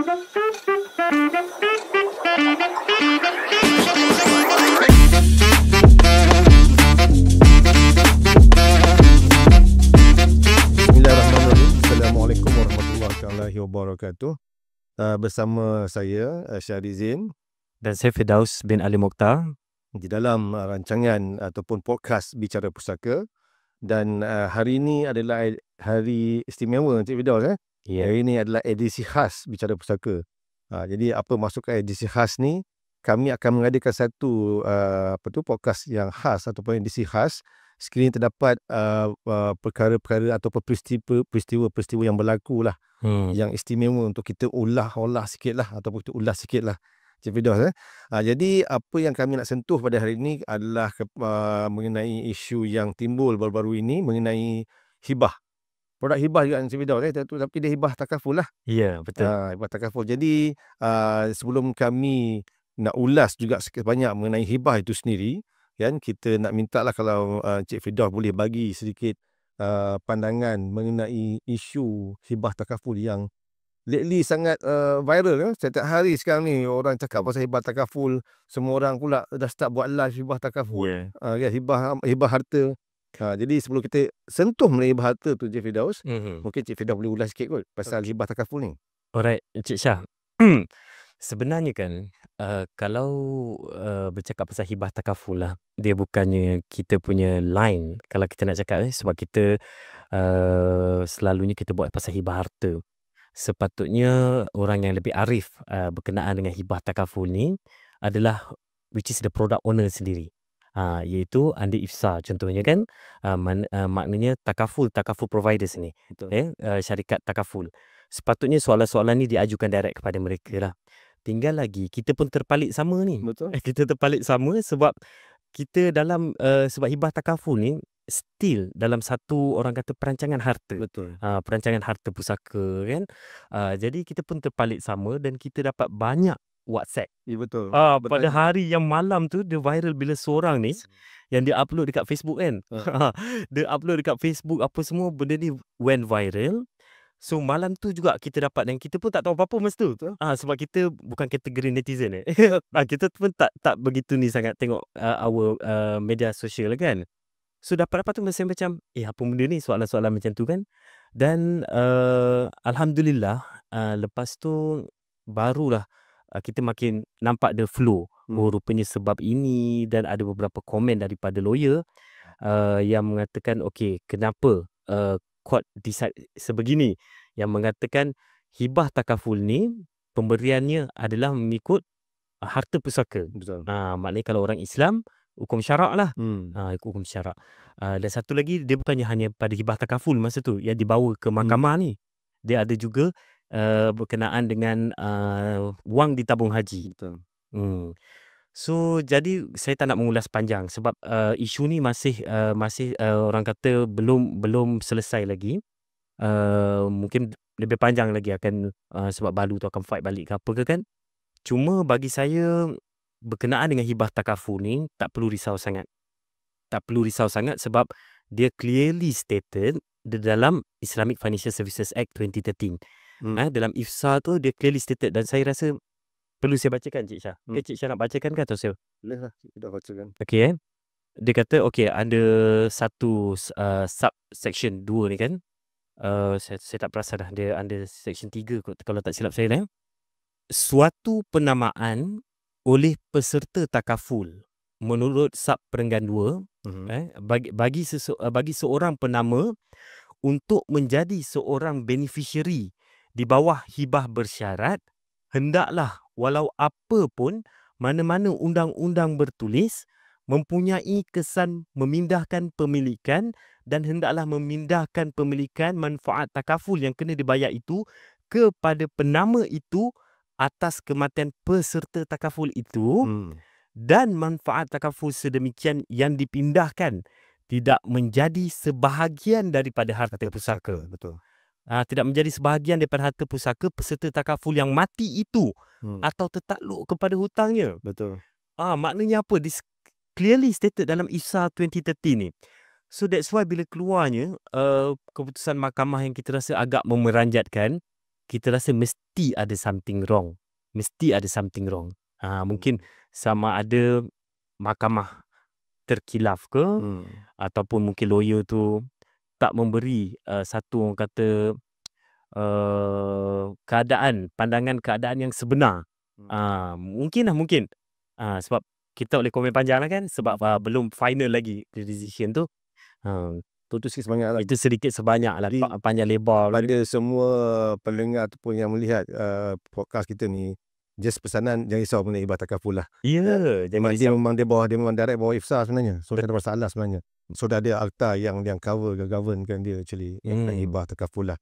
Bismillahirrahmanirrahim. Assalamualaikum warahmatullahi wabarakatuh. Bersama saya Syahri Zain dan saya Firdaus bin Ali Mokhtar di dalam rancangan ataupun podcast Bicara Pusaka. Dan hari ini adalah hari istimewa, Encik Firdaus. Hari ini adalah edisi khas Bicara Pusaka. Jadi apa maksudkan edisi khas ni? Kami akan mengadakan satu podcast yang khas ataupun edisi khas. Sekiranya terdapat perkara-perkara ataupun peristiwa-peristiwa yang berlaku lah, yang istimewa untuk kita ulas sikit lah, ataupun kita ulas sikit lah, Cik Firdaus. Jadi apa yang kami nak sentuh pada hari ini adalah mengenai isu yang timbul baru-baru ini mengenai hibah. Produk hibah juga, Cik Firdaus, tapi dia hibah takaful lah. Ya, betul. Hibah takaful. Jadi sebelum kami nak ulas juga sikit banyak mengenai hibah itu sendiri, kan, kita nak minta lah kalau Cik Firdaus boleh bagi sedikit pandangan mengenai isu hibah takaful yang lately sangat viral, kan? Setiap hari sekarang ni orang cakap pasal hibah takaful. Semua orang pula dah start buat live hibah takaful, hibah harta. Jadi sebelum kita sentuh mengenai hibah harta tu, Cik Firdaus, mungkin Cik Firdaus boleh ulas sikit kot pasal hibah takaful ni. Alright, Encik Syah. Sebenarnya kan, kalau bercakap pasal hibah takaful lah, dia bukannya kita punya line kalau kita nak cakap, sebab kita selalunya kita buat pasal hibah harta. Sepatutnya orang yang lebih arif berkenaan dengan hibah takaful ni adalah which is the product owner sendiri. Iaitu Andi Ifsa contohnya, kan, maknanya takaful providers ni, syarikat takaful. Sepatutnya soalan-soalan ni diajukan direct kepada mereka lah. Tinggal lagi kita pun terpalit sama ni. Betul. Kita terpalit sama sebab kita dalam sebab hibah takaful ni still dalam satu, orang kata, perancangan harta. Betul. Perancangan harta pusaka, kan. Jadi kita pun terpalit sama dan kita dapat banyak WhatsApp. Ya, betul. Pada hari yang malam tu dia viral bila seorang ni yang dia upload dekat Facebook, kan. Dia upload dekat Facebook apa semua, benda ni went viral. So malam tu juga kita dapat, dan kita pun tak tahu apa-apa masa tu. Sebab kita bukan kategori netizen. Kita pun tak begitu ni sangat tengok our media sosial, kan. So dapat tu macam apa benda ni, soalan-soalan macam tu, kan. Dan alhamdulillah lepas tu barulah kita makin nampak the flow. Rupanya sebab ini, dan ada beberapa komen daripada lawyer yang mengatakan okey, kenapa court decide sebegini, yang mengatakan hibah takaful ni pemberiannya adalah mengikut harta pusaka. Betul. Maknanya kalau orang Islam hukum syarak lah. Hukum syarak. Dan satu lagi, dia bukannya hanya pada hibah takaful masa tu yang dibawa ke mahkamah ni. Dia ada juga berkenaan dengan wang ditabung haji. Betul. So jadi saya tak nak mengulas panjang sebab isu ni masih orang kata belum selesai lagi. Mungkin lebih panjang lagi akan sebab balu tu akan fight balik ke apa ke, kan. Cuma bagi saya berkenaan dengan hibah takaful ni tak perlu risau sangat. Tak perlu risau sangat sebab dia clearly stated di dalam Islamic Financial Services Act 2013. Dalam IFSA tu dia clearly stated, dan saya rasa perlu saya bacakan, Cik Syah. Cik Syah nak bacakan ke atau saya? Boleh lah, kita bacakan. Okey, dia kata ada satu subsection 2 ni, kan. Saya tak perasan dah, dia under section 3 kalau tak silap saya. Suatu penamaan oleh peserta takaful menurut sub perenggan 2 bagi seorang penama untuk menjadi seorang beneficiary di bawah hibah bersyarat, hendaklah walau apa pun mana-mana undang-undang bertulis mempunyai kesan memindahkan pemilikan, dan hendaklah memindahkan pemilikan manfaat takaful yang kena dibayar itu kepada penama itu atas kematian peserta takaful itu, dan manfaat takaful sedemikian yang dipindahkan tidak menjadi sebahagian daripada harta pusaka. Betul. Tidak menjadi sebahagian daripada harta pusaka peserta takaful yang mati itu atau tertakluk kepada hutangnya. Betul. Maknanya apa? This clearly stated dalam IFSA 2013 ni. So that's why bila keluarnya keputusan mahkamah yang kita rasa agak memeranjatkan, kita rasa mesti ada something wrong. Mesti ada something wrong. Mungkin sama ada mahkamah terkilaf ke, ataupun mungkin lawyer tu tak memberi satu orang kata pandangan keadaan yang sebenar. Mungkin. Sebab kita boleh komen panjang lah kan, sebab belum final lagi decision tu. Itu sikit sebanyak lah. Itu sedikit sebanyak lah, panjang lebar. Pada semua pendengar ataupun yang melihat podcast kita ni, just pesanan jangan risau mengenai hibah takaful lah. Ya, dia memang direct bawah IFSA sebenarnya. So tak ada masalah sebenarnya. So dah ada akta yang govern kan dia actually hibah takaful lah.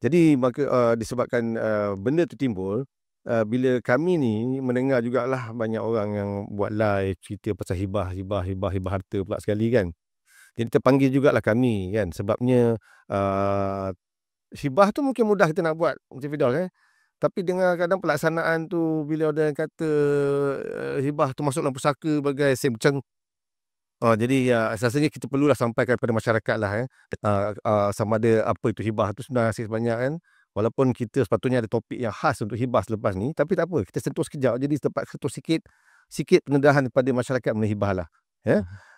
Jadi maka disebabkan benda tu timbul, bila kami ni mendengar jugalah banyak orang yang buat live cerita pasal hibah harta pula sekali kan. Jadi terpanggil jugalah kami kan, sebabnya hibah tu mungkin mudah kita nak buat Encik Firdaus tapi dengan kadang pelaksanaan tu, bila ada yang kata hibah tu masuk dalam pusaka bagai semceng, jadi rasanya kita perlulah sampaikan kepada masyarakat lah sama ada apa itu hibah tu sebenarnya sebanyak kan. Walaupun kita sepatutnya ada topik yang khas untuk hibah selepas ni, tapi tak apa, kita sentuh sekejap, jadi dapat sentuh sikit pendedahan kepada masyarakat mengenai hibah lah.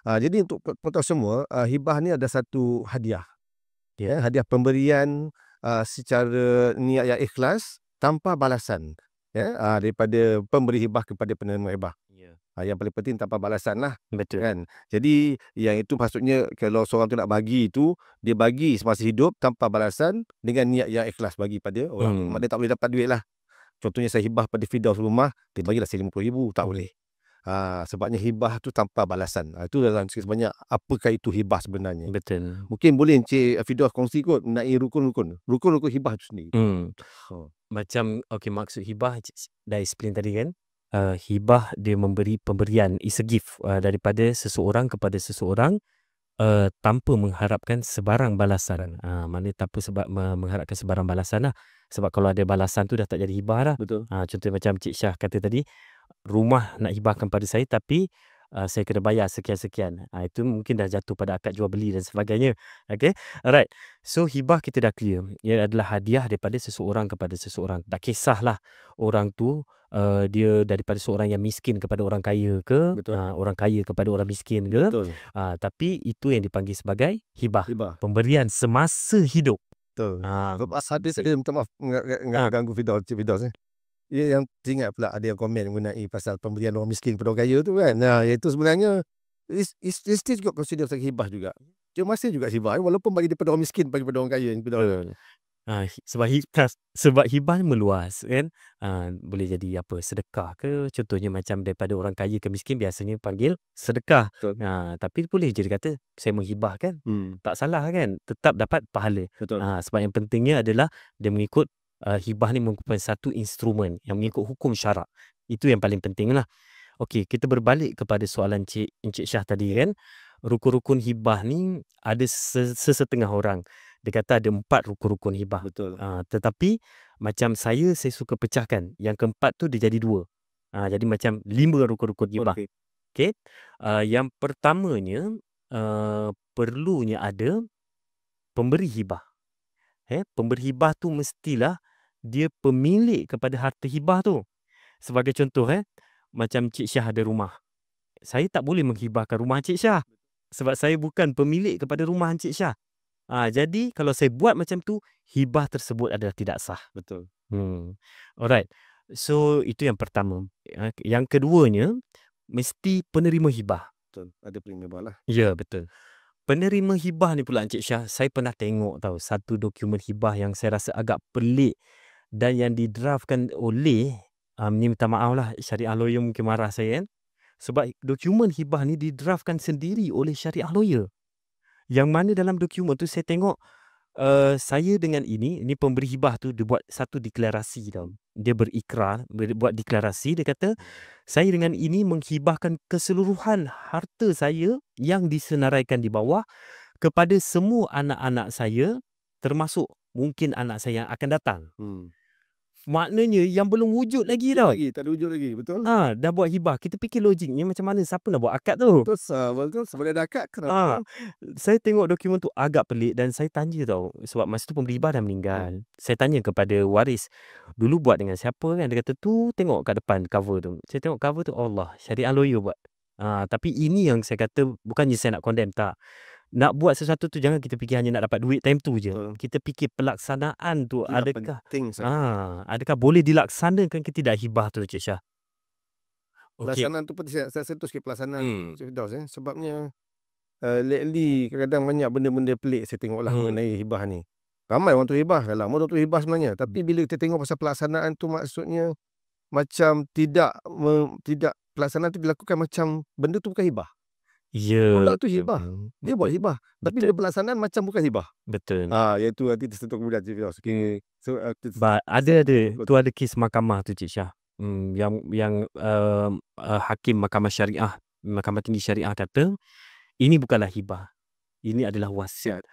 Jadi untuk tahu semua, hibah ni ada satu hadiah. Hadiah pemberian secara niat yang ikhlas tanpa balasan. Daripada pemberi hibah kepada penerima hibah. Yang paling penting tanpa balasan lah. Betul. Kan? Jadi yang itu maksudnya kalau seorang tu nak bagi itu, dia bagi semasa hidup tanpa balasan dengan niat yang ikhlas bagi pada orang. Dia tak boleh dapat duit lah. Contohnya saya hibah pada Firdaus rumah, dia bagilah saya RM50,000, tak boleh. Sebabnya hibah tu tanpa balasan. Itu dalam sebanyak apakah itu hibah sebenarnya. Betul. Mungkin boleh Encik Firdaus kongsi kot mengenai rukun-rukun hibah tu sendiri. Macam maksud hibah dah explain tadi kan. Hibah dia memberi pemberian, is a gift daripada seseorang kepada seseorang tanpa mengharapkan sebarang balasan. Maknanya tanpa mengharapkan sebarang balasan lah. Sebab kalau ada balasan tu dah tak jadi hibah lah. Betul. Contoh macam Cik Syah kata tadi, rumah nak hibahkan pada saya tapi saya kena bayar sekian-sekian. Itu mungkin dah jatuh pada akad jual beli dan sebagainya. Okay, alright. So hibah kita dah clear. Ia adalah hadiah daripada seseorang kepada seseorang. Tak kisahlah orang tu dia daripada seorang yang miskin kepada orang kaya ke, orang kaya kepada orang miskin ke. Tapi itu yang dipanggil sebagai hibah. Pemberian semasa hidup. Betul. Saya minta maaf ganggu Firdaus. Yang teringat pula ada yang komen mengenai pasal pemberian orang miskin kepada orang kaya tu kan. Itu sebenarnya still juga consider sebagai hibah juga. Dia masih juga hibah walaupun bagi daripada orang miskin bagi daripada orang kaya. Sebab hibah meluas kan. Boleh jadi apa, sedekah ke, contohnya macam daripada orang kaya ke miskin biasanya panggil sedekah. Tapi boleh je dia kata saya menghibahkan. Tak salah kan, tetap dapat pahala. Sebab yang pentingnya adalah dia mengikut hibah ni merupakan satu instrumen yang mengikut hukum syarak. Itu yang paling penting lah. Okey, kita berbalik kepada soalan Encik Syah tadi kan. Rukun-rukun hibah ni ada sesetengah orang dia kata ada 4 rukun-rukun hibah. Betul. Tetapi macam saya suka pecahkan. Yang keempat tu dia jadi 2. Jadi macam 5 rukun-rukun hibah. Okay. Yang pertamanya perlunya ada pemberi hibah. Pemberi hibah tu mestilah dia pemilik kepada harta hibah tu. Sebagai contoh macam Cik Syah ada rumah. Saya tak boleh menghibahkan rumah Cik Syah sebab saya bukan pemilik kepada rumah Cik Syah. Jadi kalau saya buat macam tu, hibah tersebut adalah tidak sah. Betul. Alright. So itu yang pertama. Yang keduanya mesti penerima hibah. Betul. Ada penerima hibah lah. Ya, betul. Penerima hibah ni pula Encik Syah, saya pernah tengok satu dokumen hibah yang saya rasa agak pelik dan yang didraftkan oleh ni minta maaf lah, syariah lawyer mungkin marah saya kan. Sebab dokumen hibah ni didraftkan sendiri oleh syariah lawyer. Yang mana dalam dokumen tu saya tengok saya dengan ini pemberi hibah tu dia buat satu deklarasi tau. Dia berikrar, buat deklarasi, dia kata saya dengan ini menghibahkan keseluruhan harta saya yang disenaraikan di bawah kepada semua anak-anak saya, termasuk mungkin anak saya yang akan datang. maknanya yang belum wujud lagi tau. Tak ada wujud lagi, betul? Dah buat hibah. Kita fikir logiknya macam mana, siapa nak buat akad tu? Betul, sebab ada akad Ah, kenapa? saya tengok dokumen tu agak pelik dan saya tanya tau, sebab masa tu pembeli hibah dah meninggal. Saya tanya kepada waris, dulu buat dengan siapa kan? Dia kata tu tengok kat depan cover tu. Saya tengok cover tu, Allah, syariah lawyer buat. Tapi ini yang saya kata, bukannya saya nak condemn, tak. Nak buat sesuatu tu jangan kita fikir hanya nak dapat duit time tu je. Betul. Kita fikir pelaksanaan tu Itu yang adakah penting sangat. adakah boleh dilaksanakan ke tidak hibah tu, Cik Syah? Okey. Pelaksanaan tu penting. Saya sentuh sikit pelaksanaan Cik Firdaus, sebabnya lately kadang-kadang banyak benda-benda pelik saya tengoklah mengenai hibah ni. Ramai orang tu hibah, lama orang tu hibah sebenarnya. Tapi bila kita tengok pasal pelaksanaan tu, maksudnya macam tidak pelaksanaan tu dilakukan macam benda tu bukan hibah. Ya. Pula tu hibah. Dia buat hibah. Tapi bila pelaksanaan macam bukan hibah. Betul. Iaitu nanti tersentuh kemudian Cik Firdaus. Okay. So, ada tu ada kes mahkamah tu, Cik Syah. Yang hakim mahkamah syariah, Mahkamah Tinggi Syariah kata ini bukanlah hibah. Ini adalah wasiat.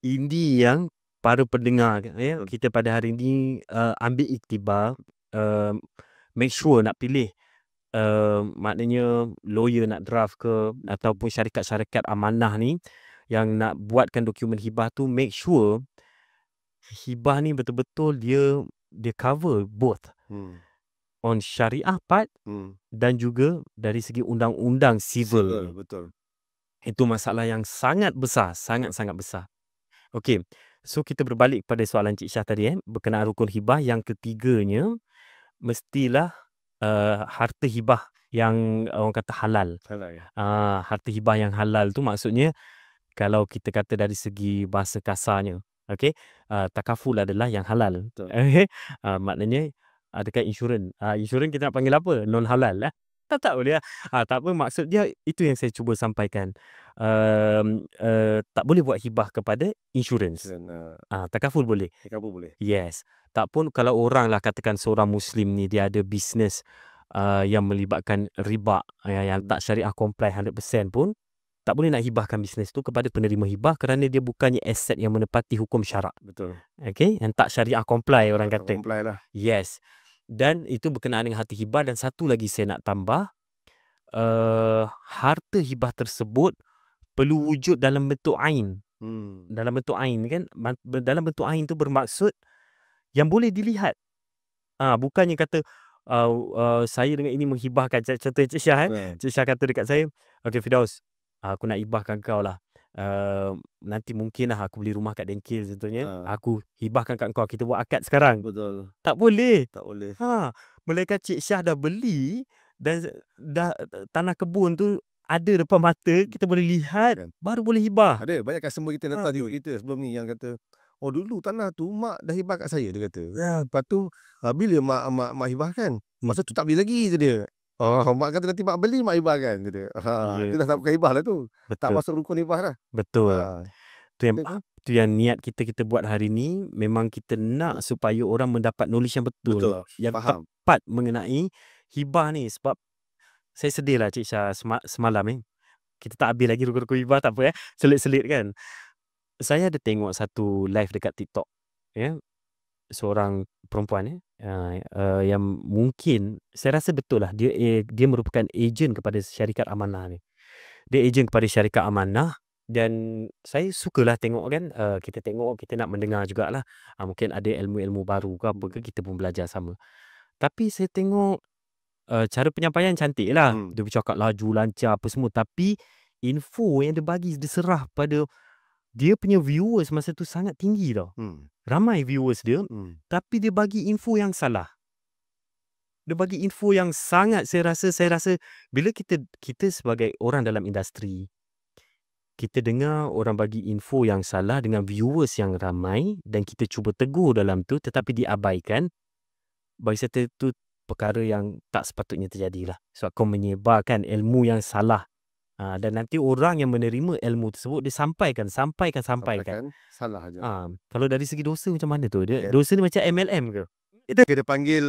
Ini yang para pendengar kita pada hari ini ambil iktibar, make sure nak pilih maknanya lawyer nak draft ke ataupun syarikat-syarikat amanah ni yang nak buatkan dokumen hibah tu, make sure hibah ni betul-betul dia cover both on syariah part dan juga dari segi undang-undang civil. Betul. Itu masalah yang sangat besar, sangat-sangat besar. Okey. So kita berbalik pada soalan Cik Syah tadi berkenaan rukun hibah. Yang ketiganya mestilah harta hibah yang orang kata halal. Harta hibah yang halal tu maksudnya kalau kita kata dari segi bahasa kasarnya, okey, takaful adalah yang halal. Maknanya adakah insurans? Insurans kita nak panggil apa? Non halal lah. Tak boleh lah. Tak apa, maksud dia itu yang saya cuba sampaikan. Tak boleh buat hibah kepada insurans. Takaful boleh. Yes. Tak pun kalau orang lah katakan seorang Muslim ni dia ada bisnes yang melibatkan riba yang tak syariah comply 100% pun tak boleh nak hibahkan bisnes tu kepada penerima hibah kerana dia bukannya aset yang menepati hukum syarak. Betul. Okay, yang tak syariah comply orang kata. Comply lah. Yes. Dan itu berkenaan dengan harta hibah. Dan satu lagi saya nak tambah, harta hibah tersebut perlu wujud dalam bentuk ain. Dalam bentuk ain kan, dalam bentuk ain tu bermaksud yang boleh dilihat. Bukannya kata saya dengan ini menghibahkan. Contoh Cik Syah Cik Syah kata dekat saya, okay Firdaus, aku nak hibahkan kau lah. Nanti mungkin lah aku beli rumah kat Dengkil contohnya, aku hibahkan kat kau, kita buat akad sekarang. Betul. Tak boleh. Melainkan Cik Syah dah beli dan dah tanah kebun tu ada depan mata, kita boleh lihat baru boleh hibah. Ada banyak customer kita datang juga kita sebelum ni yang kata, oh dulu tanah tu mak dah hibah kat saya, dia kata. Lepas tu bila mak hibahkan, masa tu tak beli lagi je dia. Mak kata nanti mak beli mak hibahkan, kata. Itu dah tak bukan hibah lah tu. Tak masuk rukun hibah lah. Betul. Tu yang niat kita buat hari ni, memang kita nak supaya orang mendapat knowledge yang betul. Yang faham. tepat mengenai hibah ni. Sebab saya sedih lah Cik Syah semalam kita tak habis lagi rukun-rukun hibah, tak apa selit-selit kan. Saya ada tengok satu live dekat TikTok seorang perempuan yang mungkin saya rasa betul lah dia merupakan ejen kepada syarikat amanah ni. Dia ejen kepada syarikat amanah dan saya sukalah tengok kan, kita tengok, kita nak mendengar jugalah. Mungkin ada ilmu-ilmu baru ke apa ke, kita pun belajar sama. Tapi saya tengok cara penyampaian cantik lah. Dia bercakap laju, lancar apa semua. Tapi info yang dia bagi, dia serah pada dia punya viewers masa tu sangat tinggi tau. Ramai viewers dia. Tapi dia bagi info yang salah. Dia bagi info yang sangat, saya rasa bila kita sebagai orang dalam industri, kita dengar orang bagi info yang salah dengan viewers yang ramai dan kita cuba tegur dalam tu tetapi diabaikan, bagi saya itu perkara yang tak sepatutnya terjadi lah. Sebab kau menyebarkan ilmu yang salah. Dan nanti orang yang menerima ilmu tersebut dia sampaikan salah aja. Kalau dari segi dosa macam mana tu? Dosa ni macam MLM ke? Itu kita panggil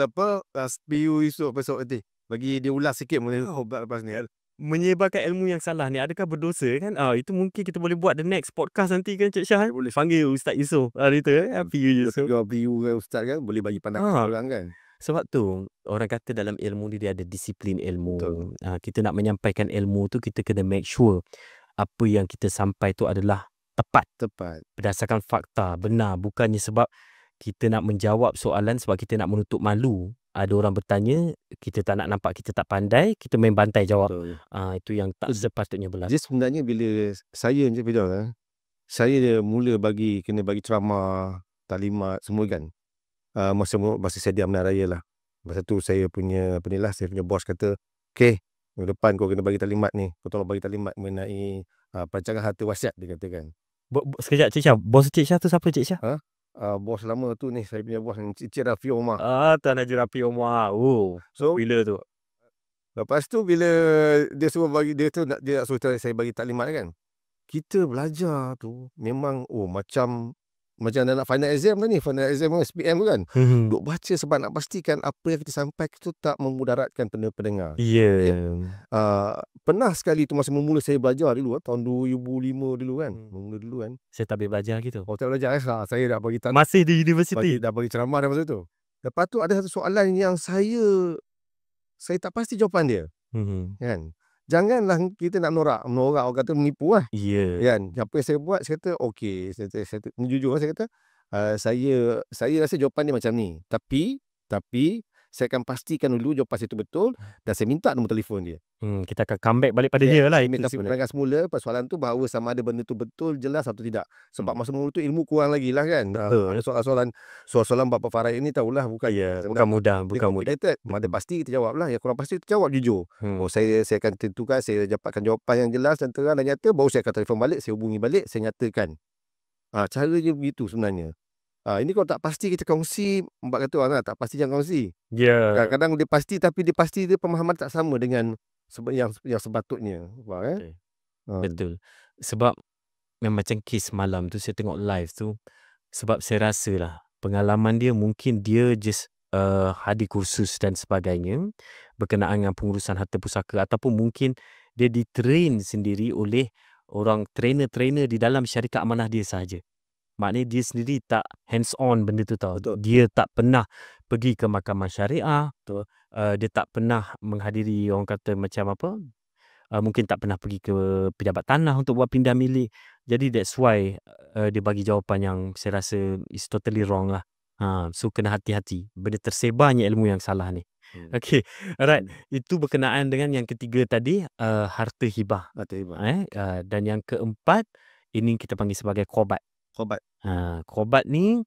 SPU esok besok nanti. Bagi dia ulas sikit lepas ni. menyebarkan ilmu yang salah ni adakah berdosa kan? Itu mungkin kita boleh buat the next podcast nanti kan Cik Syah. Boleh. Panggil Ustaz Yusof. Hari tu PU Yusof. PU kan Ustaz kan, boleh bagi pandangan orang kan. Sebab tu orang kata dalam ilmu ni dia ada disiplin ilmu. Betul. Kita nak menyampaikan ilmu tu kita kena make sure apa yang kita sampai tu adalah tepat berdasarkan fakta, benar, bukannya sebab kita nak menjawab soalan sebab kita nak menutup malu. Ada orang bertanya, kita tak nak nampak kita tak pandai, kita main bantai jawab. Itu yang tak sepatutnya berlaku. Jadi sebenarnya bila saya Encik Firdaus, saya mula kena bagi ceramah, taklimat semua kan. Masa saya diam raya lah. Masa tu saya punya saya punya bos kata, "Okey, minggu depan kau kena bagi taklimat ni. Kau tolong bagi taklimat mengenai perancangan harta wasiat," dia katakan. Sekejap Cik Syah, bos Cik Syah tu siapa Cik Syah? Bos lama tu ni, saya punya bos Encik Rafi Omar. Tuan Haji Rafi Omar. So bila tu? Lepas tu bila dia suruh bagi, dia nak suruh saya bagi taklimat kan. Kita belajar tu memang macam nak final exam lah ni, final exam SPM tu kan. Duk baca sebab nak pastikan apa yang kita sampaikan tu tak memudaratkan pendengar. Pernah sekali tu masa memula saya belajar dulu tahun 2005 dulu kan. Mula dulu kan. Saya tak boleh belajar gitu. Tak belajar saya dah bagi masih di universiti. Dah bagi ceramah dah masa tu. Lepas tu ada satu soalan yang saya tak pasti jawapan dia. Kan. Janganlah kita nak menorak orang kata menipu lah. Kan. Apa yang saya buat, saya kata okey, saya jujur saya kata saya rasa jawapan dia macam ni. Tapi saya akan pastikan dulu jawapan saya itu betul dan saya minta nombor telefon dia. Kita akan comeback balik pada dia lah. Minta pandangan semula persoalan tu bahawa sama ada benda tu betul, jelas atau tidak. Sebab masa mula tu ilmu kurang lagi lah kan. Soalan bab faraid ni tahulah bukan mudah. Ada pasti kita jawab lah. Yang kurang pasti kita jawab jujur. Saya akan tentukan, saya dapatkan jawapan yang jelas dan terang dan nyata, baru saya akan telefon balik, saya hubungi balik, saya nyatakan. Cara dia begitu sebenarnya. Ini kalau tak pasti kita kongsi, mbak kata orang tak pasti jangan kongsi. Kadang-kadang dia pasti, tapi dia pemahaman tak sama dengan yang sepatutnya. Betul. Sebab macam kes malam tu saya tengok live tu, sebab saya rasa lah pengalaman dia mungkin dia just hadir kursus dan sebagainya berkenaan dengan pengurusan harta pusaka, ataupun mungkin dia ditrain sendiri oleh orang trainer-trainer di dalam syarikat amanah dia sahaja. Maknanya dia sendiri tak hands on benda tu tau. Dia tak pernah pergi ke mahkamah syariah. Dia tak pernah menghadiri orang kata macam apa, mungkin tak pernah pergi ke pejabat tanah untuk buat pindah milik. Jadi that's why dia bagi jawapan yang saya rasa is totally wrong lah. So kena hati-hati. Benda tersebarnya ilmu yang salah ni. Okay, alright. Itu berkenaan dengan yang ketiga tadi, harta hibah. Dan yang keempat, ini kita panggil sebagai khobat. Khobat ni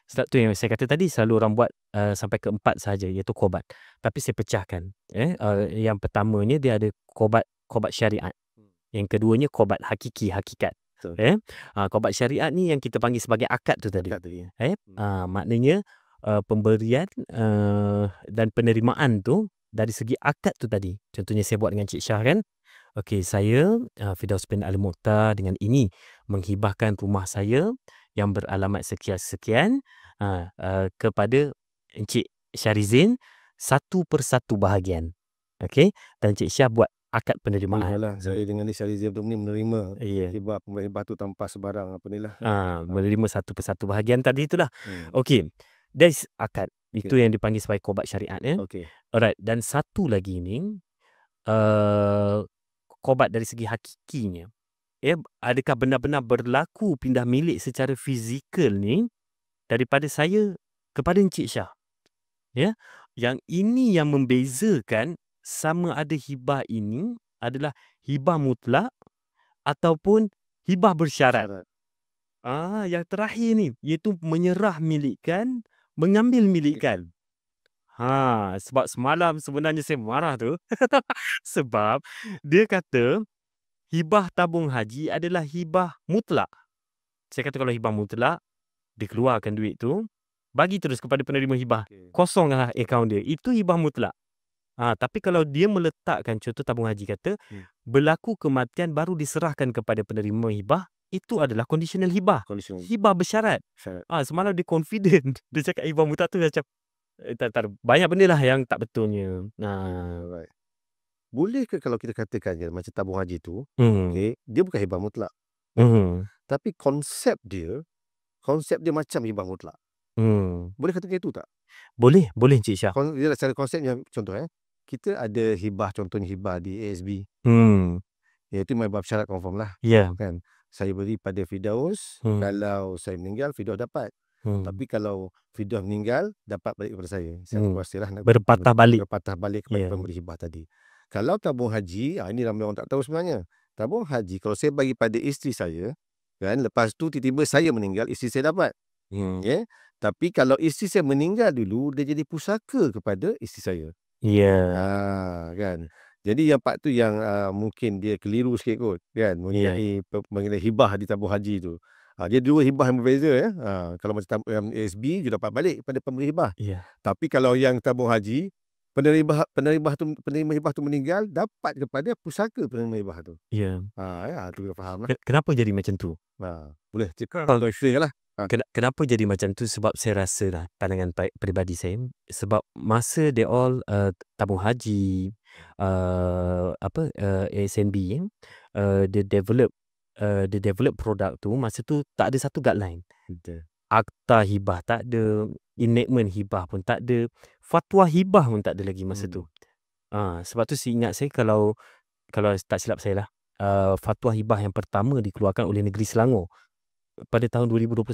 sebab tu yang saya kata tadi, selalu orang buat sampai ke 4 sahaja, iaitu khobat. Tapi saya pecahkan. Yang pertamanya dia ada khobat syariat. Yang keduanya khobat hakikat. Khobat syariat ni yang kita panggil sebagai akad tu tadi. Maknanya pemberian dan penerimaan tu dari segi akad tu tadi. Contohnya saya buat dengan Cik Syah kan. Okey, saya Firdaus bin Ali Mokhtar dengan ini menghibahkan rumah saya yang beralamat sekian-sekian kepada Encik Syarizin 1/1 bahagian. Okey, dan Cik Syah buat akad penerimaan. Saya dengan Syarizin ni menerima hibah tu tanpa sebarang apa ni lah. Menerima 1/1 bahagian tadi itulah. Okey, that's akad. Itu yang dipanggil sebagai khobat syariat. Alright, dan satu lagi ni khobat dari segi hakikinya. Adakah benar-benar berlaku pindah milik secara fizikal ni daripada saya kepada Encik Syah? Yang ini yang membezakan sama ada hibah ini adalah hibah mutlak ataupun hibah bersyarat. Yang terakhir ni iaitu menyerah milikkan, mengambil milikkan. Sebab semalam sebenarnya saya marah tu sebab dia kata hibah tabung haji adalah hibah mutlak. Saya kata kalau hibah mutlak, dia keluarkan duit tu, bagi terus kepada penerima hibah. Kosonglah akaun dia. Itu hibah mutlak. Tapi kalau dia meletakkan, contoh tabung haji kata, berlaku kematian baru diserahkan kepada penerima hibah, itu adalah conditional hibah. Hibah bersyarat. Semalam dia confident. Dia cakap hibah mutlak tu macam banyak benda lah yang tak betulnya. boleh ke kalau kita katakan je macam tabung haji tu, Hmm. okey, dia bukan hibah mutlak. Hmm. Tapi konsep dia macam hibah mutlak. Hmm. Boleh katakan itu tak? Boleh Encik Syah. Dia secara konsepnya, contoh kita ada hibah, contohnya hibah di ASB, iaitu my bab syarat confirm lah, Ya. kan. Saya beri pada Firdaus, kalau saya meninggal Firdaus dapat. Tapi kalau Firdaus meninggal, dapat balik kepada saya. Saya berkuasalah nak Berpatah balik. kepada pemberi hibah tadi. Kalau tabung haji, ini ramai orang tak tahu sebenarnya. Tabung haji kalau saya bagi pada isteri saya, kan, lepas tu tiba-tiba saya meninggal, isteri saya dapat. Ya. Tapi kalau isteri saya meninggal dulu, dia jadi pusaka kepada isteri saya. Ya. Kan. Jadi yang part tu yang mungkin dia keliru sikit kot, kan, mengenai hibah di tabung haji tu. Dia dua hibah yang berbeza kalau macam ASB dia dapat balik pada pemberi hibah. Ya. Tapi kalau yang tabung haji, penerima hibah tu meninggal, dapat kepada pusaka penerima hibah tu. Ya. Tu dah faham lah. Kenapa jadi macam tu? Boleh cakap kalau explain lah. Kenapa jadi macam tu? Sebab saya rasa lah, pandangan peribadi saya, sebab masa they all tabung haji, ASNB, dia develop produk tu, masa tu tak ada satu guideline. Akta hibah tak ada, enactment hibah pun tak ada, fatwa hibah pun tak ada lagi masa tu. Sebab tu ingat saya, kalau tak silap saya lah, fatwa hibah yang pertama dikeluarkan oleh Negeri Selangor pada tahun 2021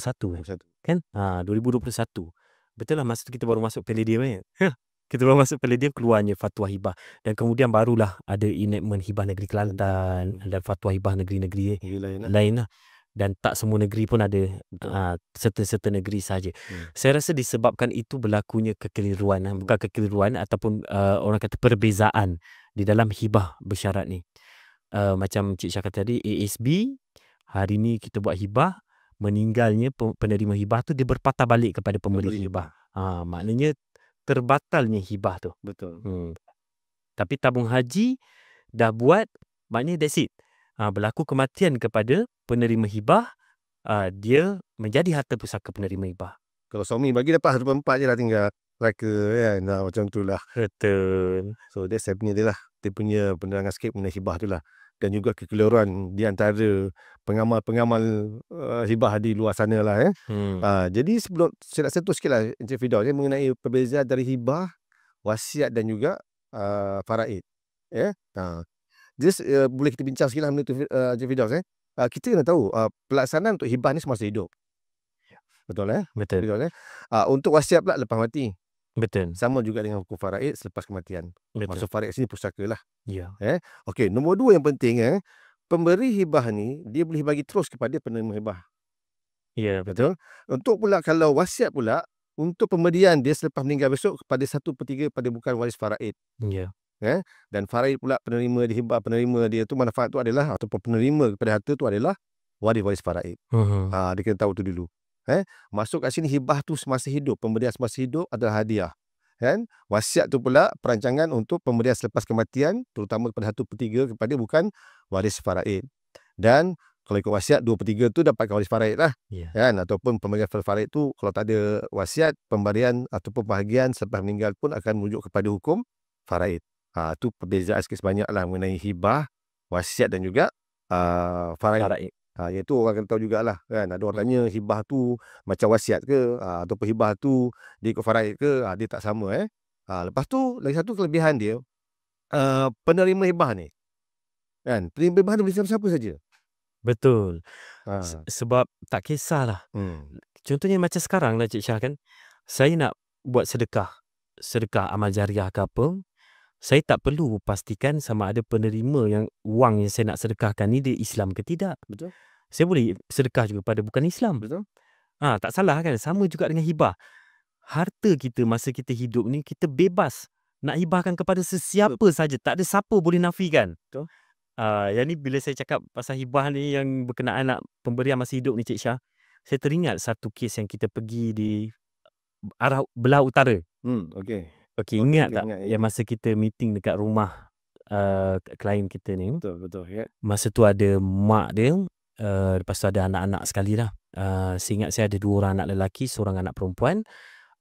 kan? 2021. Betul lah, masa tu kita baru masuk Palladium kan? Kita baru masuk Palladium, keluarnya fatwa hibah, dan kemudian barulah ada enactment hibah negeri Kelantan dan fatwa hibah negeri-negeri lain lah. Dan tak semua negeri pun ada, serta-serta negeri saja. Saya rasa disebabkan itu berlakunya kekeliruan, bukan kekeliruan, ataupun orang kata perbezaan di dalam hibah bersyarat ni. Macam Cik Syah kata tadi, ASB hari ni kita buat hibah, meninggalnya penerima hibah tu dia berpatah balik kepada pemberi hibah. Maknanya terbatalnya hibah tu. Betul. Tapi tabung haji dah buat, maknanya that's it. Berlaku kematian kepada penerima hibah, dia menjadi harta pusaka penerima hibah. Kalau suami bagi dapat 1/4 je lah, tinggal raka kan. Macam tu lah. Betul. So that's dia lah. Dia punya penerangan sikit mengenai hibah tu lah. Dan juga kekeliruan di antara pengamal-pengamal hibah di luar sana lah. Jadi sebelum saya nak sentuh sikit lah Encik Firdaus mengenai perbezaan dari hibah, wasiat dan juga faraid. Just boleh kita bincang sikit lah benda tu Encik Firdaus. Kita kena tahu pelaksanaan untuk hibah ni semasa hidup. Betul Betul. Betul untuk wasiat pula lepas mati. Betul. Sama juga dengan hukum faraid selepas kematian. Maksud faraid sini pusaka lah. Ya. Okey, nombor 2 yang penting pemberi hibah ni dia boleh bagi terus kepada penerima hibah. Ya, betul. Untuk pula kalau wasiat pula, untuk pemberian dia selepas meninggal besok kepada 1/3 pada bukan waris faraid. Ya. Dan faraid pula penerima dia tu manfaat tu adalah, ataupun penerima kepada harta tu adalah waris faraid. Dia kena tahu tu dulu. Masuk kat sini hibah tu semasa hidup, pemberian semasa hidup adalah hadiah. Wasiat tu pula perancangan untuk pemberian selepas kematian, terutama kepada 1/3 kepada bukan waris faraid. Dan kalau ikut wasiat 2/3 tu dapatkan waris faraid lah. Ataupun pemberian faraid tu kalau tak ada wasiat, pemberian ataupun bahagian selepas meninggal pun akan merujuk kepada hukum faraid. Tu perbezaan sikit sebanyak lah mengenai hibah, wasiat dan juga faraid. Iaitu orang kena tahu jugalah kan. Ada orang tanya hibah tu macam wasiat ke, ataupun hibah tu dia ikut faraid ke, dia tak sama. Lepas tu lagi satu kelebihan dia, penerima hibah ni kan, penerima hibah ni boleh siapa saja. Betul. Sebab tak kisahlah. Contohnya macam sekarang lah Cik Syah kan, saya nak buat sedekah amal jariah ke apa, saya tak perlu pastikan sama ada penerima yang wang yang saya nak sedekahkan ni dia Islam ke tidak. Betul. Saya boleh sedekah juga pada bukan Islam. Betul. Tak salah kan. Sama juga dengan hibah. Harta kita masa kita hidup ni, kita bebas nak hibahkan kepada sesiapa saja. Tak ada siapa boleh nafikan. Betul. Yang ni bila saya cakap pasal hibah ni yang berkenaan nak pemberian masa hidup ni Cik Syah, saya teringat satu kes yang kita pergi di arah belah utara. Okey, ingat tak yang masa kita meeting dekat rumah klien kita ni? Betul. Masa tu ada mak dia, lepas tu ada anak-anak sekali lah. Seingat saya ada 2 orang anak lelaki, 1 orang anak perempuan.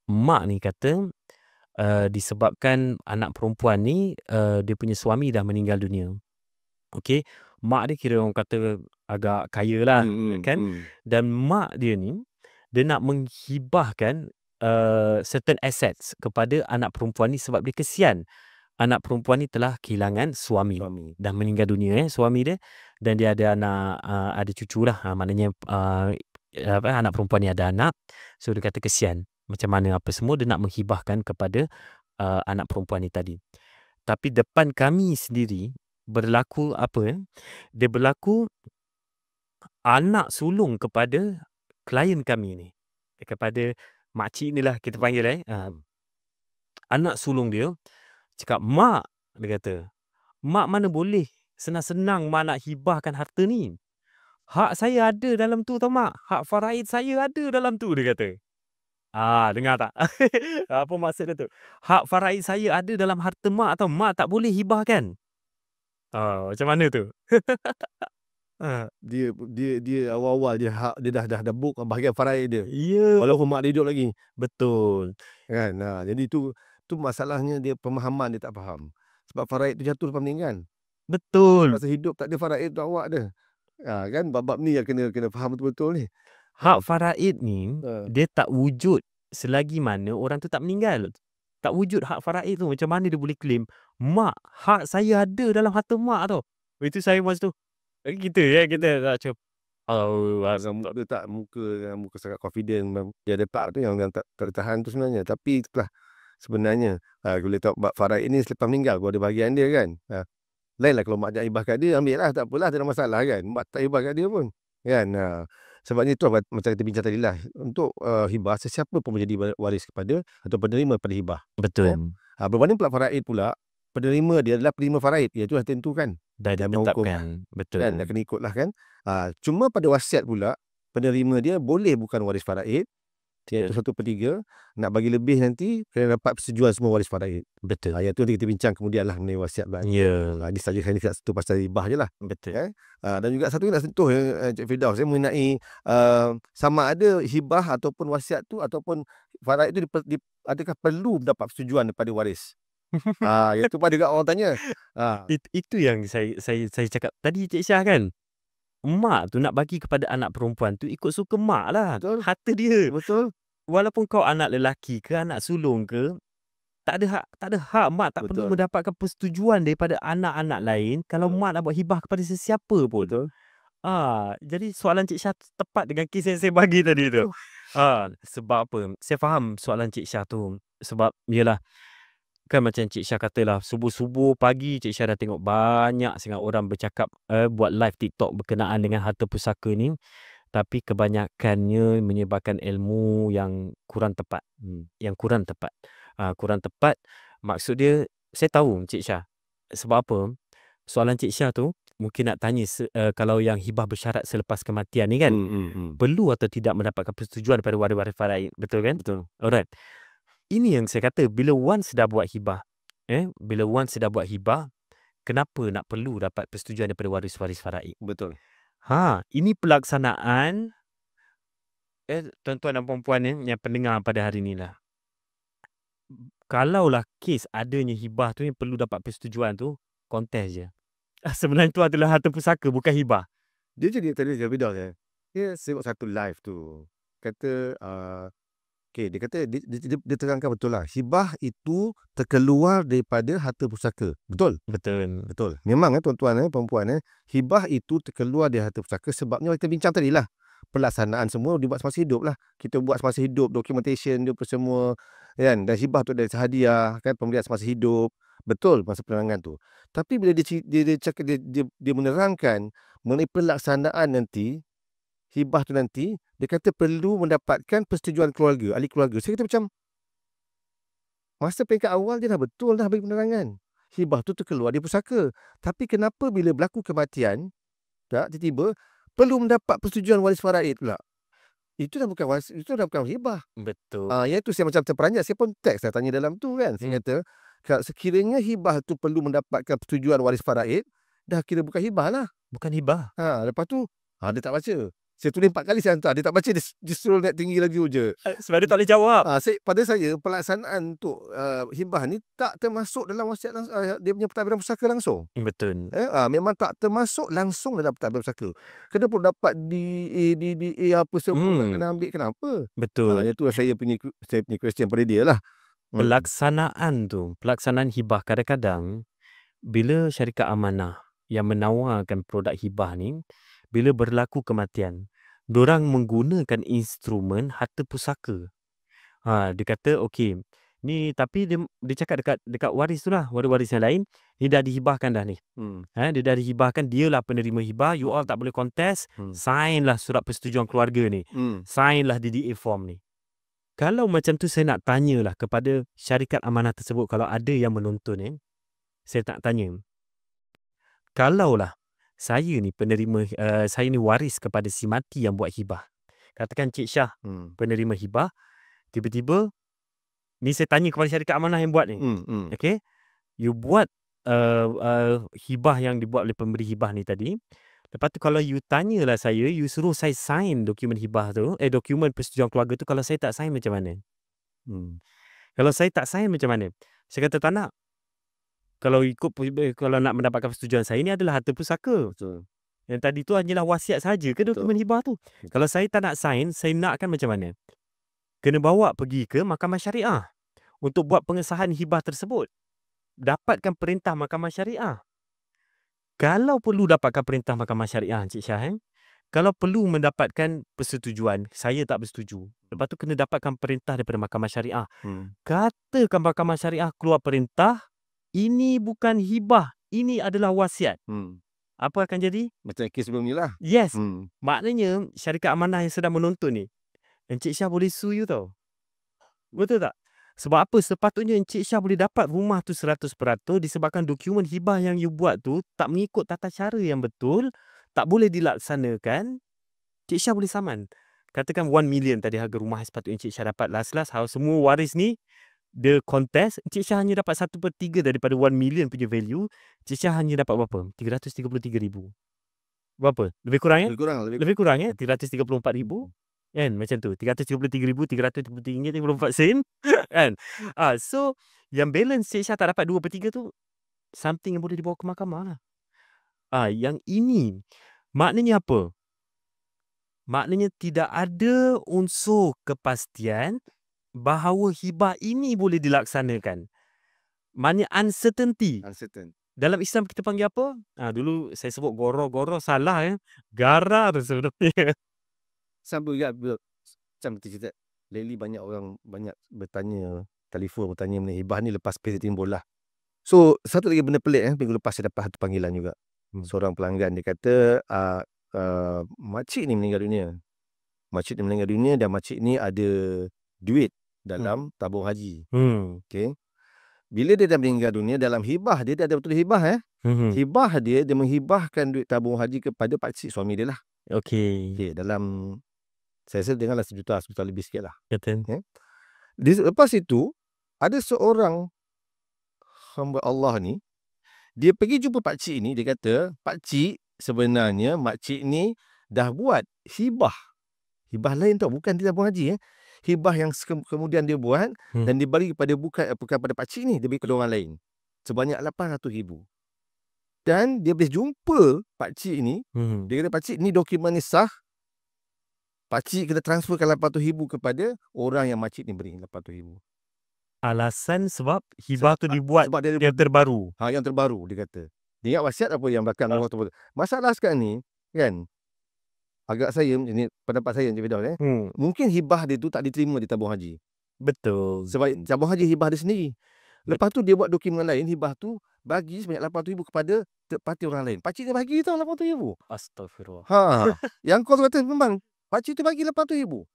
Mak ni kata disebabkan anak perempuan ni dia punya suami dah meninggal dunia. Okey, mak dia kira orang kata agak kaya lah kan. Dan mak dia ni dia nak menghibahkan certain assets kepada anak perempuan ni sebab dia kesian anak perempuan ni telah kehilangan suami. Dah meninggal dunia suami dia, dan dia ada anak ada cucu lah. Maknanya anak perempuan ni ada anak. So dia kata kesian macam mana apa semua, dia nak menghibahkan kepada anak perempuan ni tadi. Tapi depan kami sendiri berlaku apa dia berlaku anak sulung kepada klien kami ni, kepada makcik ni lah kita panggil anak sulung dia cakap, "Mak," dia kata, "Mak mana boleh senang-senang Mak nak hibahkan harta ni. Hak saya ada dalam tu tau Mak. Hak faraid saya ada dalam tu," dia kata. Dengar tak? Apa maksud dia tu? Hak faraid saya ada dalam harta Mak tau. Mak tak boleh hibahkan. Macam mana tu? Dia awal-awal dia dah book bahagian faraid dia. Ya. Walaupun mak dia hidup lagi. Betul. Kan? Jadi tu masalahnya, dia pemahaman dia tak faham. Sebab faraid tu jatuh lepas meninggal. Betul. Masa hidup tak ada faraid tu awak dia. Kan bab ni yang kena faham betul-betul ni. Hak faraid ni dia tak wujud selagi mana orang tu tak meninggal. Tak wujud hak faraid tu. Macam mana dia boleh claim, "Mak, hak saya ada dalam harta Mak tau." Itu saya masa tu kita macam Dia tak muka sangat confident. Dia ada part tu yang tak tahan tu sebenarnya. Tapi itulah sebenarnya boleh tahu bab faraid ni selepas meninggal pun ada bahagian dia kan. Lainlah kalau mak nak hibah kat dia, ambil lah, tak apalah, tak ada masalah kan. Mak tak hibah kat dia pun kan. Sebabnya itu macam kita bincang tadi lah, untuk hibah sesiapa pun menjadi waris kepada atau penerima pada hibah. betul. Berbanding pula faraid pula, penerima dia adalah penerima faraid, iaitu dah tentukan. Dah ditetapkan. Betul. Kan, dah kena ikut lah kan. Cuma pada wasiat pula, penerima dia boleh bukan waris faraid, iaitu 1/3. Nak bagi lebih nanti kena dapat persetujuan semua waris faraid. Betul. Yang tu nanti kita bincang kemudian lah mengenai wasiat. Ini saja saya nak sentuh pasal hibah je lah. Betul. Dan juga satu nak sentuh Cik Firdaus, mengenai sama ada hibah ataupun wasiat tu ataupun faraid tu adakah perlu mendapat persetujuan daripada waris. Itu pun juga orang tanya. Itu yang saya cakap tadi, Cik Syah kan. Mak tu nak bagi kepada anak perempuan tu ikut suka mak lah. Betul. Harta dia. Betul. Walaupun kau anak lelaki ke, anak sulung ke, tak ada hak. Mak tak perlu mendapatkan persetujuan daripada anak-anak lain kalau mak nak buat hibah kepada sesiapa pun. Betul. Jadi soalan Cik Syah tepat dengan kes yang saya bagi tadi tu. Sebab apa? Saya faham soalan Cik Syah tu. Sebab yelah, kan macam Cik Syah katalah, subuh-subuh pagi Cik Syah dah tengok banyak sangat orang bercakap, buat live TikTok berkenaan dengan harta pusaka ni. Tapi kebanyakannya menyebarkan ilmu yang kurang tepat. Yang kurang tepat. Kurang tepat. Maksud dia, saya tahu Cik Syah. Sebab apa? Soalan Cik Syah tu mungkin nak tanya kalau yang hibah bersyarat selepas kematian ni kan, perlu atau tidak mendapatkan persetujuan daripada waris-waris faraid. Betul kan? Betul. Alright. Ini yang saya kata, bila once dah buat hibah, bila once dah buat hibah, kenapa nak perlu dapat persetujuan daripada waris-waris faraid? Betul. Ini pelaksanaan tuan-tuan dan puan-puan yang pendengar pada hari ni lah. Kalaulah kes adanya hibah tu yang perlu dapat persetujuan tu, kontes je. Sebenarnya tu adalah harta pusaka, bukan hibah. Dia jadi tadi dia tengok satu live tu. Kata dia kata dia terangkan betul lah. Hibah itu terkeluar daripada harta pusaka. Betul? Betul. Memang tuan-tuan perempuan hibah itu terkeluar dari harta pusaka, sebabnya kita bincang tadi lah. Pelaksanaan semua dibuat semasa hidup lah. Kita buat semasa hidup, documentation dia semua kan. Dan hibah tu dari hadiah kan, pemberian semasa hidup. Betul masa penerangan tu. Tapi bila dia cakap, dia menerangkan mengenai pelaksanaan nanti, hibah tu nanti, dia kata perlu mendapatkan persetujuan keluarga, ahli keluarga. Saya kata macam, masa peringkat awal dia dah betul dah bagi penerangan. Hibah tu terkeluar di pusaka. Tapi kenapa bila berlaku kematian, tiba-tiba perlu mendapat persetujuan waris faraid pula? Itu dah bukan hibah. Betul. Yang tu saya macam terperanjat. Saya pun teks saya tanya dalam tu kan. Saya kata, sekiranya hibah tu perlu mendapatkan persetujuan waris faraid, dah kira bukan hibah lah. Bukan hibah. Lepas tu, dia tak baca. Saya tulis 4 kali saya hantar. Dia tak baca, dia suruh naik tinggi lagi je. Sebab dia tak boleh jawab. Pada saya pelaksanaan untuk hibah ni tak termasuk dalam wasiat dia punya pentadbiran pusaka langsung. Betul. Memang tak termasuk langsung dalam pentadbiran pusaka. Kena pun dapat di apa semua kena ambil, kenapa? Betul. Itu saya punya question pada dia lah. Pelaksanaan hibah kadang-kadang bila syarikat amanah yang menawarkan produk hibah ni, bila berlaku kematian, dorang menggunakan instrumen harta pusaka. Dia kata okey, ni tapi dia cakap dekat waris tu lah, waris yang lain, ni dah dihibahkan dah ni. Dia dah dihibahkan, dia lah penerima hibah, you all tak boleh contest, sign lah surat persetujuan keluarga ni. Sign lah DDA form ni. Kalau macam tu saya nak tanyalah kepada syarikat amanah tersebut, kalau ada yang menonton ni, saya nak tanya. Kalaulah saya ni penerima, saya ni waris kepada si mati yang buat hibah. Katakan Cik Syah penerima hibah, tiba-tiba ni saya tanya kepada syarikat amanah yang buat ni. Okay, you buat hibah yang dibuat oleh pemberi hibah ni tadi. Lepas tu kalau you tanyalah saya, you suruh saya sign dokumen hibah tu, dokumen persetujuan keluarga tu, kalau saya tak sign macam mana? Kalau saya tak sign macam mana? Saya kata tak nak. Kalau nak mendapatkan persetujuan saya, ni adalah harta pusaka. Betul. Yang tadi tu hanyalah wasiat saja ke dokumen hibah tu? Kalau saya tak nak sign, saya nakkan macam mana? Kena bawa pergi ke mahkamah syariah untuk buat pengesahan hibah tersebut. Dapatkan perintah mahkamah syariah. Kalau perlu dapatkan perintah mahkamah syariah, Encik Syah, kalau perlu mendapatkan persetujuan, saya tak bersetuju. Lepas tu kena dapatkan perintah daripada mahkamah syariah. Katakan mahkamah syariah keluar perintah, ini bukan hibah, ini adalah wasiat. Apa akan jadi? Macam kes sebelum ni lah. Yes. Maknanya syarikat amanah yang sedang menonton ni, Encik Syah boleh sue you tau. Betul tak? Sebab apa? Sepatutnya Encik Syah boleh dapat rumah tu 100% disebabkan dokumen hibah yang you buat tu tak mengikut tata cara yang betul, tak boleh dilaksanakan. Encik Syah boleh saman. Katakan 1 million tadi harga rumah sepatutnya Encik Syah dapat. Last kalau semua waris ni dia contest, Encik Syah hanya dapat 1/3 daripada 1 million punya value. Encik Syah hanya dapat berapa? 333,000. Berapa? Lebih kurang ya? Lebih kurang ya? 334,000. Kan? Macam tu. 333,333 sen. Kan? So, yang balance Encik Syah tak dapat 2/3 tu, something yang boleh dibawa ke mahkamah lah. Yang ini, maknanya apa? Maknanya tidak ada unsur kepastian bahawa hibah ini boleh dilaksanakan. Maknanya uncertainty. Dalam Islam kita panggil apa? Dulu saya sebut goro salah ya. Gara tu sebenarnya. Sampai juga macam cerita. Lately banyak orang bertanya, telefon bertanya mengenai hibah ni lepas PZ Timbul lah. So satu lagi benda pelik minggu lepas saya dapat satu panggilan juga. Seorang pelanggan dia kata makcik ni meninggal dunia. Makcik ni meninggal dunia dan makcik ni ada duit dalam tabung haji. Okay. Bila dia dah meninggal dunia, dalam hibah dia ada betul hibah hibah dia menghibahkan duit tabung haji kepada pakcik suami dia lah. Okay, dalam saya rasa dengarlah sejuta lebih sikit lah. Betul. Lepas itu ada seorang hamba Allah ni, dia pergi jumpa pakcik ni, dia kata, pakcik sebenarnya makcik ni dah buat hibah lain tau, bukan di tabung haji hibah yang kemudian dia buat dan dibagi bukan pada pakcik ni, dia bagi kepada orang lain sebanyak 800,000. Dan dia boleh jumpa pakcik ni. Dia kata, pakcik ni dokumen ni sah, pakcik kena transferkan 800,000 kepada orang yang makcik ni beri 800,000. Alasan sebab hibah tu dibuat sebab dia yang terbaru. Yang terbaru dia kata. Dia ingat wasiat apa yang belakang waktu. Masalah sekarang ni kan, agak saya ni pendapat saya Encik Firdaus mungkin hibah dia tu tak diterima di tabung haji. Betul. Sebab tabung haji hibah dia sendiri. Lepas tu dia buat dokumen lain, hibah tu bagi sebanyak 800,000 kepada parti orang lain. Pakcik dia bagi tau 800,000. Astagfirullah. Yang kau kata memang pakcik tu bagi 800,000.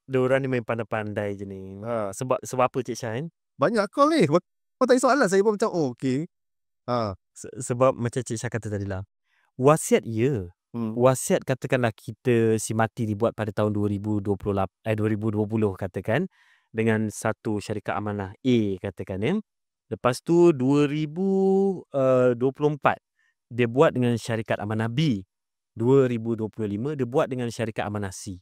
Diorang ni main pandai-pandai je ni. Sebab apa Cik Syah? Banyak call ni. Kau tanya soalan saya pun macam okey. Sebab macam Cik Syah kata tadi lah, wasiat wasiat katakanlah kita si mati dibuat pada tahun 2020 katakan dengan satu syarikat amanah A katakan Lepas tu 2024 dia buat dengan syarikat amanah B. 2025 dia buat dengan syarikat Amanah C.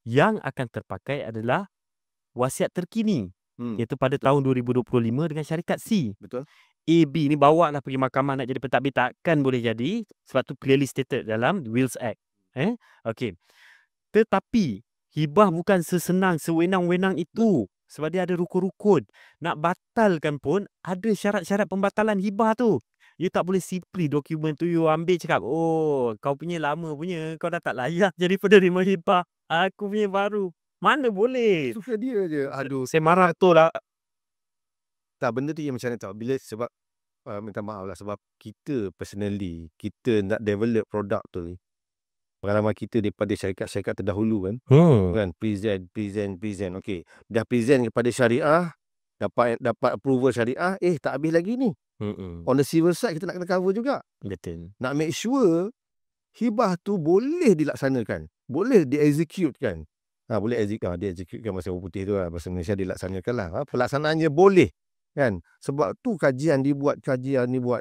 Yang akan terpakai adalah wasiat terkini, iaitu pada tahun 2025 dengan syarikat C. Betul. AB ni bawa lah pergi mahkamah nak jadi pentadbir, takkan boleh jadi, sebab tu clearly stated dalam Wills Act. Okey. Tetapi hibah bukan sesenang sewenang-wenang itu, sebab dia ada rukun-rukun. Nak batalkan pun ada syarat-syarat pembatalan hibah tu. You tak boleh simply dokumen tu you ambil cakap, oh kau punya lama punya, kau dah tak layak jadi penerima hibah, aku punya baru. Mana boleh. Suka dia je. Aduh. Saya marah betul lah. Tak, benda tu yang macam mana tau. Bila sebab minta maaf lah, sebab kita personally, kita nak develop produk tu ni, pengalaman kita daripada syarikat-syarikat terdahulu kan. Kan present. Okey, dah present kepada syariah, dapat approval syariah, tak habis lagi ni. On the civil side kita nak kena cover juga. Betul. Nak make sure hibah tu boleh dilaksanakan, boleh di-execute kan. Boleh di-execute kan, bahasa orang putih tu lah, bahasa Malaysia dilaksanakan lah. Pelaksanaannya boleh kan. Sebab tu kajian dibuat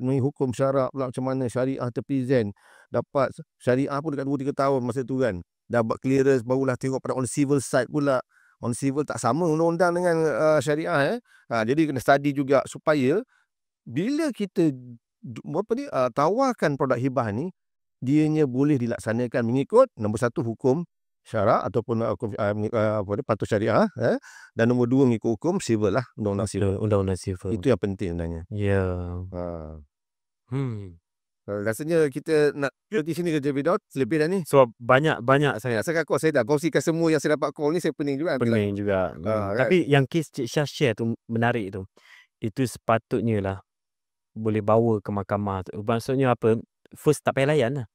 ni hukum syarak pula, macam mana syariah terpresent. Dapat syariah pun dekat 2-3 tahun masa tu kan. Dah buat clearance, barulah tengok pada on civil side pula. On civil tak sama undang-undang dengan syariah. Jadi kena study juga supaya bila kita tawarkan produk hibah ni, dianya boleh dilaksanakan mengikut nombor 1 hukum syarak ataupun patuh syariah, dan nombor 2 mengikut hukum civil lah, undang-undang civil. Undang-undang civil. Itu yang penting sebenarnya. Ya. Rasanya kita nak di sini kerja video lebih dah ni. So banyak sangat. Saya dah kongsikan semua yang saya dapat call ni, saya pening juga. Pening juga. Tapi yang kes Cik Syah share tu menarik tu. Itu sepatutnya lah boleh bawa ke mahkamah tu. Maksudnya apa? First tak payah layan lah.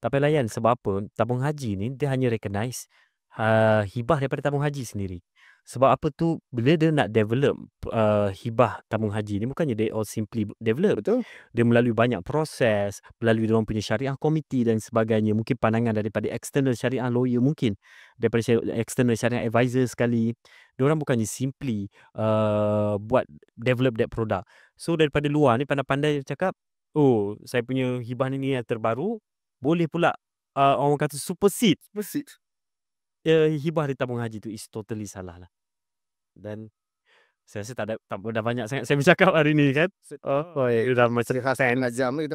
Tak payah layan sebab apa? Tabung haji ni dia hanya recognize hibah daripada tabung haji sendiri. Sebab apa tu, bila dia nak develop hibah tabung haji ni, bukannya dia all simply develop. Betul. Dia melalui banyak proses, melalui dia orang punya syariah komiti dan sebagainya. Mungkin pandangan daripada external syariah lawyer, mungkin daripada external syariah advisor sekali. Dia orang bukannya simply buat develop that product. So daripada luar ni pandai-pandai cakap, oh saya punya hibah ni yang terbaru, boleh pula orang kata supersede hibah di tabung haji tu. Is totally salah lah. Dan saya rasa dah banyak sangat saya bercakap hari ni kan. Dah macam setengah jam ni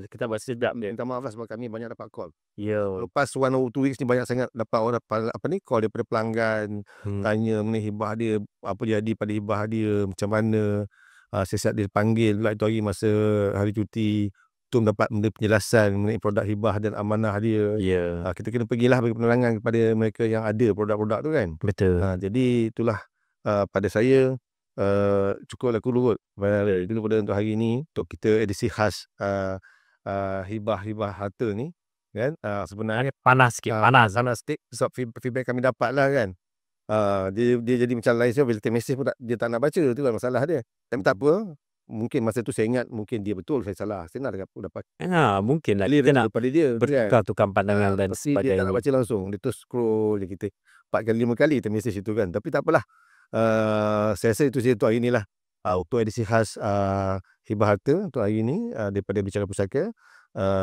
kita buat sedap dia. Minta maaf lah sebab kami banyak dapat call. Yo. Lepas 1 or 2 weeks ni banyak sangat dapat orang call daripada pelanggan, tanya mengenai hibah dia, apa jadi pada hibah dia, macam mana. Siap dia panggil pula itu hari masa hari cuti tu, mendapat penjelasan mengenai produk hibah dan amanah dia. Kita kena pergilah bagi penerangan kepada mereka yang ada produk-produk tu kan. Betul. Jadi itulah pada saya cukuplah kurut dulu pada untuk hari ni, untuk kita edisi khas hibah harta ni kan. Sebenarnya panas sikit, panas sikit sebab feedback kami dapat lah kan. Dia jadi macam lain sebab bila mesej pun dia tak nak baca, tu lah masalah dia. Tapi tak apa, mungkin masa tu saya ingat mungkin dia betul, saya salah. Saya nak dapat mungkin lah kita nak daripada dia bertukar pandangan dan sebagainya. Dia tak nak baca langsung, dia tu scroll je kita 4 kali 5 kali mesej itu kan. Tapi tak apalah, saya rasa itu saja untuk hari ni lah, untuk edisi khas hibah harta untuk hari ni daripada Bicara Pusaka.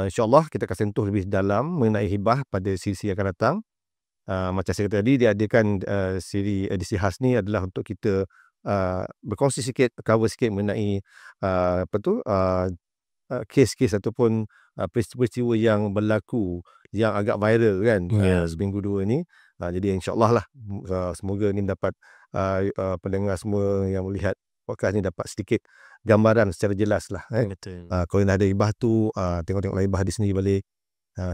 InsyaAllah kita akan sentuh lebih dalam mengenai hibah pada siri yang akan datang. Macam saya kata tadi, dia adakan siri edisi khas ni adalah untuk kita berkongsi sikit, cover sikit mengenai kes-kes ataupun peristiwa-peristiwa yang berlaku yang agak viral kan seminggu 2 ni. Jadi insyaAllah lah, semoga ni dapat pendengar semua yang melihat podcast ni dapat sedikit gambaran secara jelas lah. Betul. Kalau ada hibah tu, tengok-tengoklah hibah di sini balik,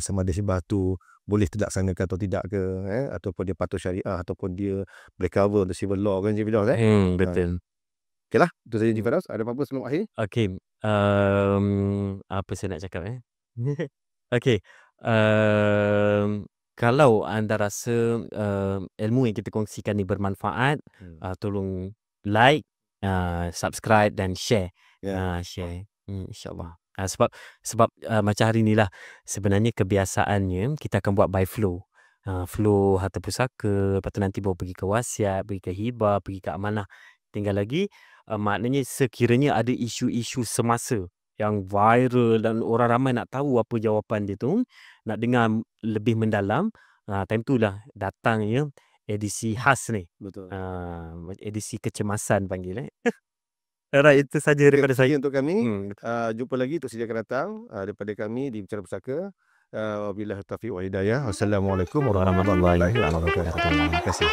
sama ada hibah tu boleh terlaksanakan atau tidak ke, ataupun dia patuh syariah ataupun dia boleh cover untuk civil law kan, betul. Okeylah, itu saja Firdaus. Ada apa-apa sebelum akhir? Okey, apa saya nak cakap Okey, kalau anda rasa ilmu yang kita kongsikan ni bermanfaat, tolong like, subscribe dan share. Share, insyaAllah. Sebab macam hari ni lah, sebenarnya kebiasaannya kita akan buat by flow. Flow harta pusaka, lepas tu nanti baru pergi ke wasiat, pergi ke hibah, pergi ke amanah. Tinggal lagi maknanya sekiranya ada isu-isu semasa yang viral dan orang ramai nak tahu apa jawapan dia tu, nak dengar lebih mendalam, time tu lah datangnya edisi khas ni. Betul. Edisi kecemasan panggil. Alright, itu saja daripada saya. Sekian untuk kami. Betul. Jumpa lagi untuk sesi akan datang daripada kami di Bicara Pusaka. Wabillahi taufiq wal hidayah. Wassalamualaikum warahmatullahi wabarakatuh. Terima kasih.